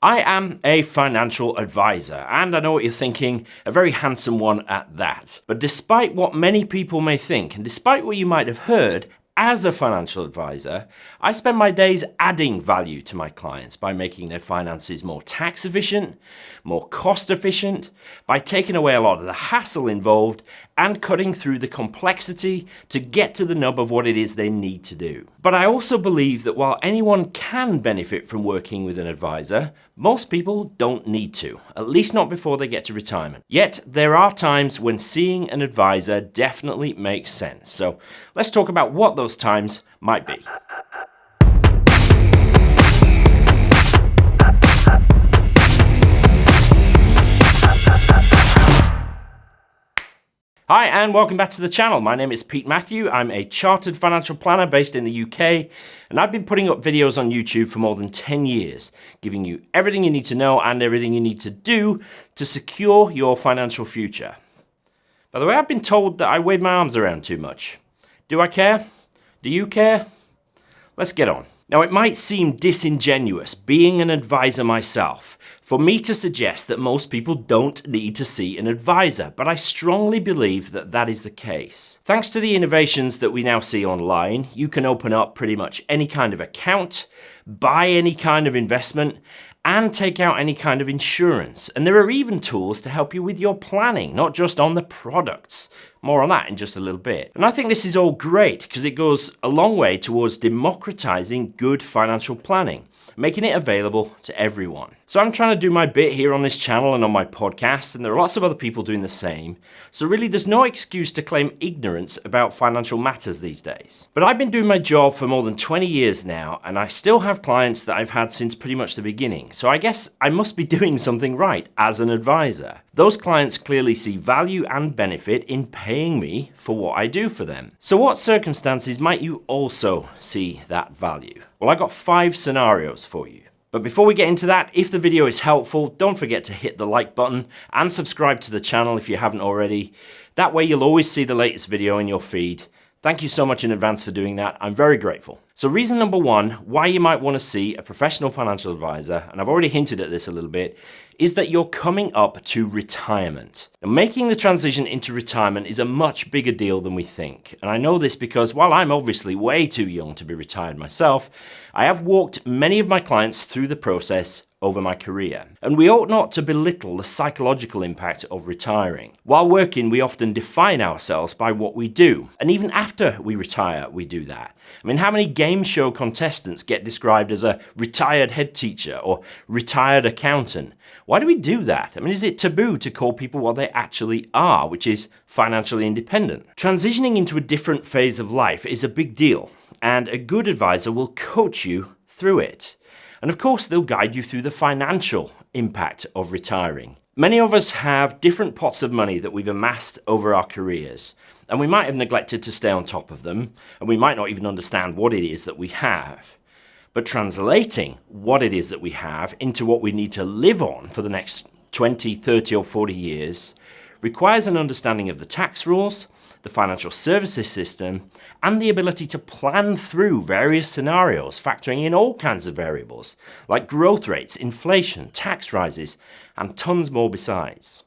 I am a financial advisor, and I know what you're thinking, a very handsome one at that. But despite what many people may think, and despite what you might have heard, as a financial advisor, I spend my days adding value to my clients by making their finances more tax efficient, more cost efficient, by taking away a lot of the hassle involved and cutting through the complexity to get to the nub of what it is they need to do. But I also believe that while anyone can benefit from working with an advisor, most people don't need to, at least not before they get to retirement. Yet, there are times when seeing an advisor definitely makes sense. So let's talk about what those times might be. Hi and welcome back to the channel. My name is Pete Matthew. I'm a chartered financial planner based in the UK, and I've been putting up videos on YouTube for more than 10 years, giving you everything you need to know and everything you need to do to secure your financial future. By the way, I've been told that I wave my arms around too much. Do I care? Do you care? Let's get on. Now, it might seem disingenuous, being an advisor myself, for me to suggest that most people don't need to see an advisor, but I strongly believe that that is the case. Thanks to the innovations that we now see online, you can open up pretty much any kind of account, buy any kind of investment, and take out any kind of insurance. And there are even tools to help you with your planning, not just on the products. More on that in just a little bit. And I think this is all great because it goes a long way towards democratizing good financial planning, making it available to everyone. So I'm trying to do my bit here on this channel and on my podcast, and there are lots of other people doing the same. So really there's no excuse to claim ignorance about financial matters these days. But I've been doing my job for more than 20 years now, and I still have clients that I've had since pretty much the beginning. So I guess I must be doing something right as an advisor. Those clients clearly see value and benefit in paying me for what I do for them. So what circumstances might you also see that value? Well, I've got 5 scenarios for you. But before we get into that, if the video is helpful, don't forget to hit the like button and subscribe to the channel if you haven't already. That way you'll always see the latest video in your feed. Thank you so much in advance for doing that. I'm very grateful. So reason number 1, why you might want to see a professional financial advisor, and I've already hinted at this a little bit, is that you're coming up to retirement. Now, making the transition into retirement is a much bigger deal than we think. And I know this because while I'm obviously way too young to be retired myself, I have walked many of my clients through the process over my career. And we ought not to belittle the psychological impact of retiring. While working, we often define ourselves by what we do. And even after we retire, we do that. I mean, how many game show contestants get described as a retired head teacher or retired accountant? Why do we do that? I mean, is it taboo to call people what they actually are, which is financially independent? Transitioning into a different phase of life is a big deal, and a good advisor will coach you through it. And of course, they'll guide you through the financial impact of retiring. Many of us have different pots of money that we've amassed over our careers, and we might have neglected to stay on top of them, and we might not even understand what it is that we have. But translating what it is that we have into what we need to live on for the next 20, 30 or 40 years requires an understanding of the tax rules, the financial services system, and the ability to plan through various scenarios, factoring in all kinds of variables, like growth rates, inflation, tax rises, and tons more besides.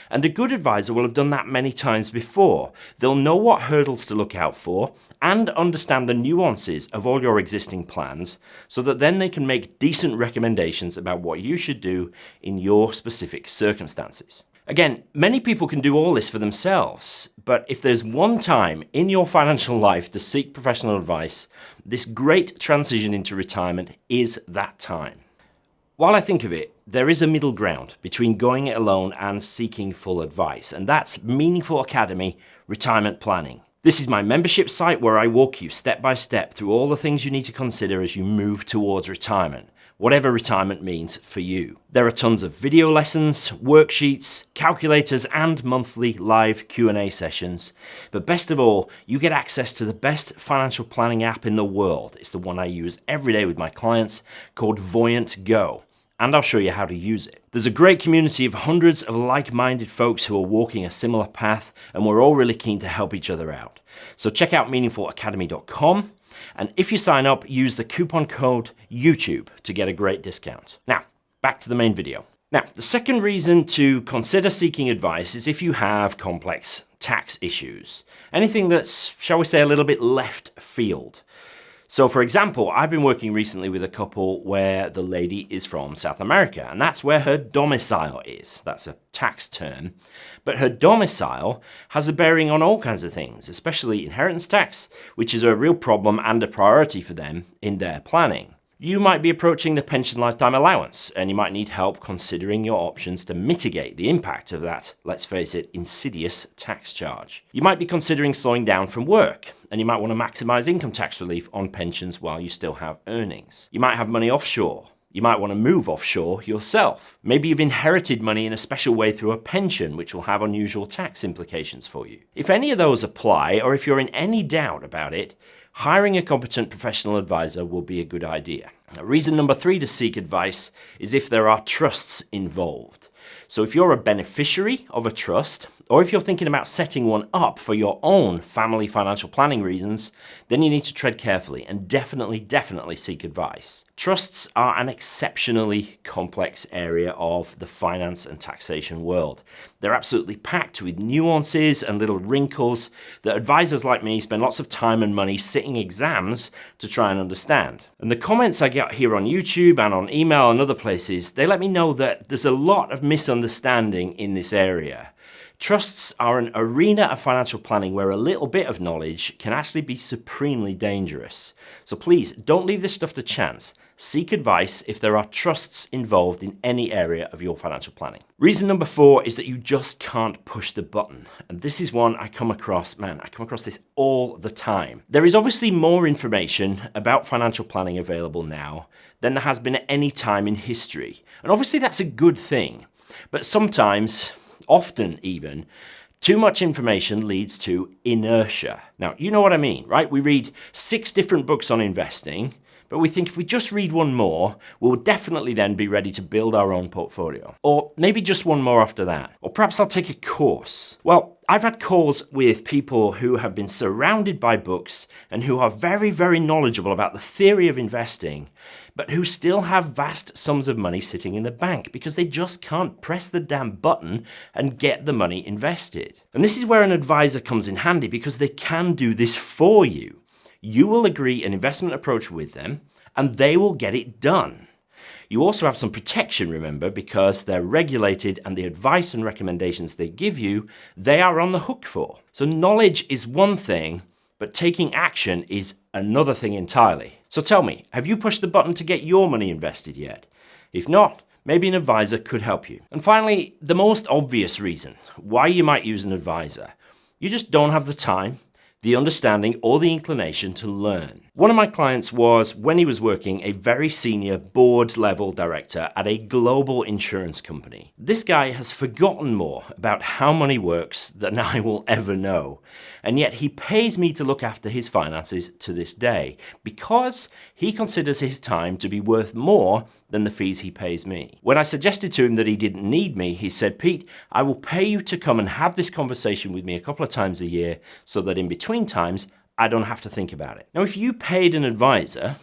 And a good advisor will have done that many times before. They'll know what hurdles to look out for and understand the nuances of all your existing plans so that then they can make decent recommendations about what you should do in your specific circumstances. Again, many people can do all this for themselves, but if there's one time in your financial life to seek professional advice, this great transition into retirement is that time. While I think of it, there is a middle ground between going it alone and seeking full advice, and that's Meaningful Academy Retirement Planning. This is my membership site where I walk you step by step through all the things you need to consider as you move towards retirement, whatever retirement means for you. There are tons of video lessons, worksheets, calculators, and monthly live Q&A sessions. But best of all, you get access to the best financial planning app in the world. It's the one I use every day with my clients, called Voyant Go. And I'll show you how to use it. There's a great community of hundreds of like-minded folks who are walking a similar path, and we're all really keen to help each other out. So check out MeaningfulAcademy.com. And if you sign up, use the coupon code YouTube to get a great discount. Now, back to the main video. Now, the second reason to consider seeking advice is if you have complex tax issues. Anything that's, shall we say, a little bit left field. So for example, I've been working recently with a couple where the lady is from South America, and that's where her domicile is. That's a tax term. But her domicile has a bearing on all kinds of things, especially inheritance tax, which is a real problem and a priority for them in their planning. You might be approaching the pension lifetime allowance, and you might need help considering your options to mitigate the impact of that, let's face it, insidious tax charge. You might be considering slowing down from work, and you might want to maximize income tax relief on pensions while you still have earnings. You might have money offshore. You might want to move offshore yourself. Maybe you've inherited money in a special way through a pension, which will have unusual tax implications for you. If any of those apply, or if you're in any doubt about it, hiring a competent professional advisor will be a good idea. Reason number 3 to seek advice is if there are trusts involved. So if you're a beneficiary of a trust, or if you're thinking about setting one up for your own family financial planning reasons, then you need to tread carefully and definitely seek advice. Trusts are an exceptionally complex area of the finance and taxation world. They're absolutely packed with nuances and little wrinkles that advisors like me spend lots of time and money sitting exams to try and understand. And the comments I get here on YouTube and on email and other places, they let me know that there's a lot of misunderstanding in this area. Trusts are an arena of financial planning where a little bit of knowledge can actually be supremely dangerous. So please don't leave this stuff to chance. Seek advice if there are trusts involved in any area of your financial planning. Reason number 4 is that you just can't push the button. And this is one I come across this all the time. There is obviously more information about financial planning available now than there has been at any time in history. And obviously that's a good thing. But sometimes, often even, too much information leads to inertia. Now, you know what I mean, right? We read 6 different books on investing, but we think if we just read one more, we'll definitely then be ready to build our own portfolio. Or maybe just one more after that. Or perhaps I'll take a course. Well, I've had calls with people who have been surrounded by books and who are very knowledgeable about the theory of investing, but who still have vast sums of money sitting in the bank because they just can't press the damn button and get the money invested. And this is where an advisor comes in handy because they can do this for you. You will agree an investment approach with them and they will get it done. You also have some protection, remember, because they're regulated and the advice and recommendations they give you, they are on the hook for. So knowledge is one thing, but taking action is another thing entirely. So tell me, have you pushed the button to get your money invested yet? If not, maybe an advisor could help you. And finally, the most obvious reason why you might use an advisor. You just don't have the time, the understanding, or the inclination to learn. One of my clients was, when he was working, a very senior board-level director at a global insurance company. This guy has forgotten more about how money works than I will ever know. And yet he pays me to look after his finances to this day because he considers his time to be worth more than the fees he pays me. When I suggested to him that he didn't need me, he said, "Pete, I will pay you to come and have this conversation with me a couple of times a year so that in between times, I don't have to think about it." Now, if you paid an advisor,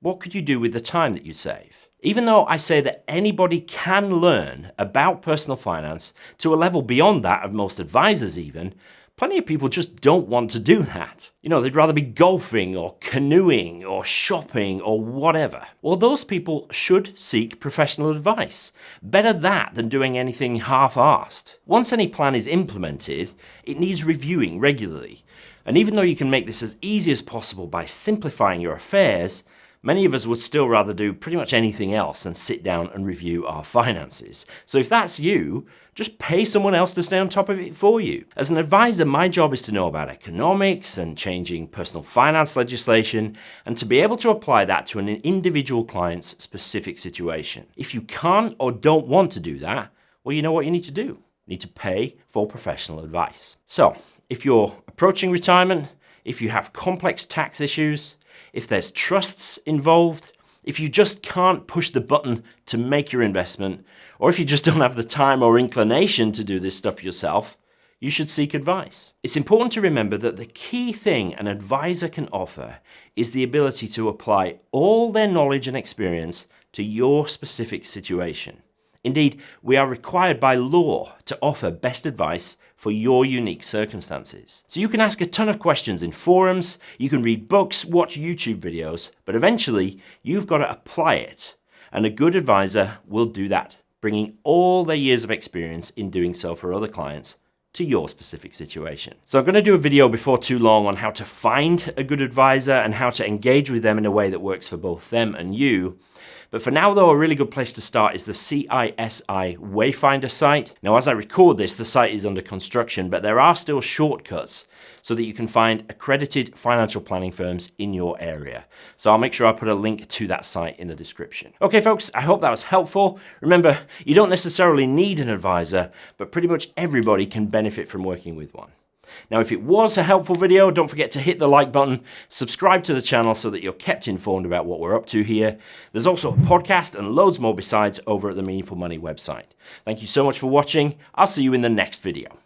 what could you do with the time that you save? Even though I say that anybody can learn about personal finance to a level beyond that of most advisors even, plenty of people just don't want to do that. You know, they'd rather be golfing or canoeing or shopping or whatever. Well, those people should seek professional advice. Better that than doing anything half-assed. Once any plan is implemented, it needs reviewing regularly. And even though you can make this as easy as possible by simplifying your affairs, many of us would still rather do pretty much anything else than sit down and review our finances. So if that's you, just pay someone else to stay on top of it for you. As an advisor, my job is to know about economics and changing personal finance legislation and to be able to apply that to an individual client's specific situation. If you can't or don't want to do that, well, you know what you need to do. You need to pay for professional advice. So, if you're approaching retirement, if you have complex tax issues, if there's trusts involved, if you just can't push the button to make your investment, or if you just don't have the time or inclination to do this stuff yourself, you should seek advice. It's important to remember that the key thing an advisor can offer is the ability to apply all their knowledge and experience to your specific situation. Indeed, we are required by law to offer best advice for your unique circumstances. So you can ask a ton of questions in forums, you can read books, watch YouTube videos, but eventually you've got to apply it. And a good advisor will do that, bringing all their years of experience in doing so for other clients to your specific situation. So I'm going to do a video before too long on how to find a good advisor and how to engage with them in a way that works for both them and you. But for now though, a really good place to start is the CISI Wayfinder site. Now as I record this, the site is under construction, but there are still shortcuts so that you can find accredited financial planning firms in your area. So I'll make sure I put a link to that site in the description. Okay folks, I hope that was helpful. Remember, you don't necessarily need an advisor, but pretty much everybody can benefit from working with one. Now, if it was a helpful video, don't forget to hit the like button, subscribe to the channel so that you're kept informed about what we're up to here. There's also a podcast and loads more besides over at the Meaningful Money website. Thank you so much for watching. I'll see you in the next video.